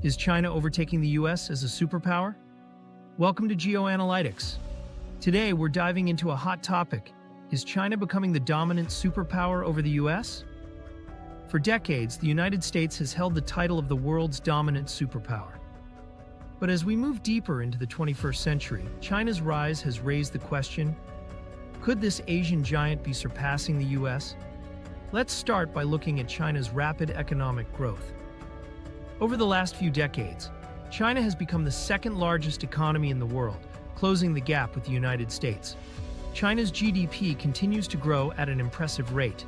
Is China overtaking the US as a superpower? Welcome to Analytix. Today, we're diving into a hot topic. Is China becoming the dominant superpower over the US? For decades, the United States has held the title of the world's dominant superpower. But as we move deeper into the 21st century, China's rise has raised the question, could this Asian giant be surpassing the US? Let's start by looking at China's rapid economic growth. Over the last few decades, China has become the second largest economy in the world, closing the gap with the United States. China's GDP continues to grow at an impressive rate,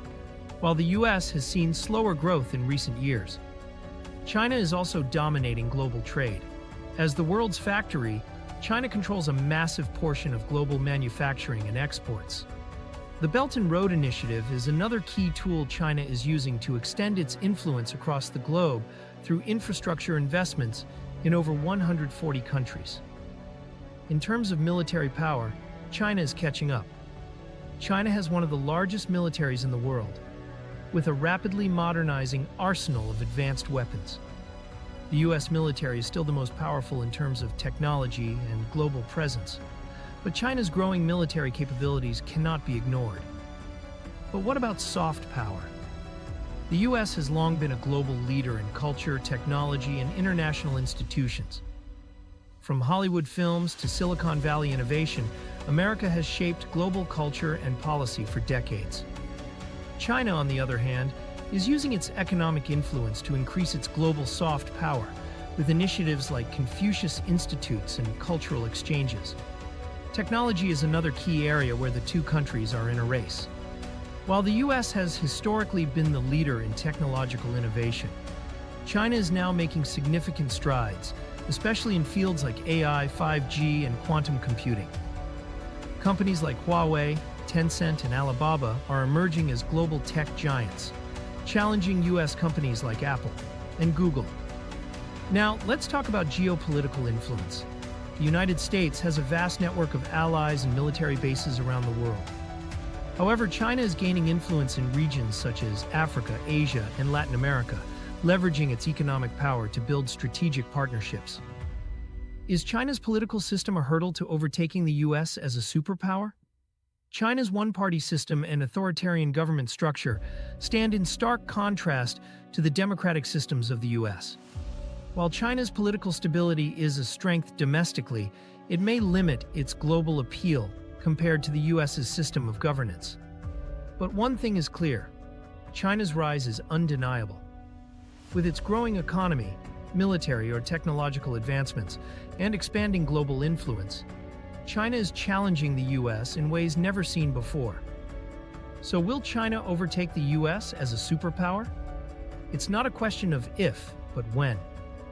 while the US has seen slower growth in recent years. China is also dominating global trade. As the world's factory, China controls a massive portion of global manufacturing and exports. The Belt and Road Initiative is another key tool China is using to extend its influence across the globe through infrastructure investments in over 140 countries. In terms of military power, China is catching up. China has one of the largest militaries in the world, with a rapidly modernizing arsenal of advanced weapons. The US military is still the most powerful in terms of technology and global presence, but China's growing military capabilities cannot be ignored. But what about soft power? The US has long been a global leader in culture, technology, and international institutions. From Hollywood films to Silicon Valley innovation, America has shaped global culture and policy for decades. China, on the other hand, is using its economic influence to increase its global soft power, with initiatives like Confucius Institutes and cultural exchanges. Technology is another key area where the two countries are in a race. While the US has historically been the leader in technological innovation, China is now making significant strides, especially in fields like AI, 5G, and quantum computing. Companies like Huawei, Tencent, and Alibaba are emerging as global tech giants, challenging US companies like Apple and Google. Now, let's talk about geopolitical influence. The United States has a vast network of allies and military bases around the world. However, China is gaining influence in regions such as Africa, Asia, and Latin America, leveraging its economic power to build strategic partnerships. Is China's political system a hurdle to overtaking the US as a superpower? China's one-party system and authoritarian government structure stand in stark contrast to the democratic systems of the US. While China's political stability is a strength domestically, it may limit its global appeal compared to the US's system of governance. But one thing is clear: China's rise is undeniable. With its growing economy, military or technological advancements, and expanding global influence, China is challenging the US in ways never seen before. So will China overtake the US as a superpower? It's not a question of if, but when.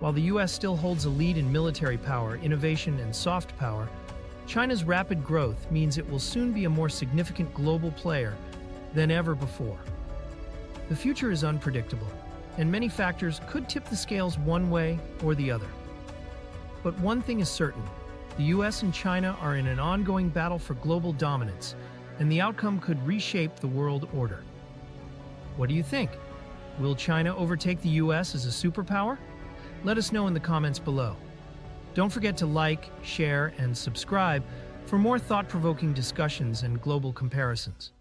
While the US still holds a lead in military power, innovation, and soft power, China's rapid growth means it will soon be a more significant global player than ever before. The future is unpredictable, and many factors could tip the scales one way or the other. But one thing is certain: the US and China are in an ongoing battle for global dominance, and the outcome could reshape the world order. What do you think? Will China overtake the US as a superpower? Let us know in the comments below. Don't forget to like, share, and subscribe for more thought-provoking discussions and global comparisons.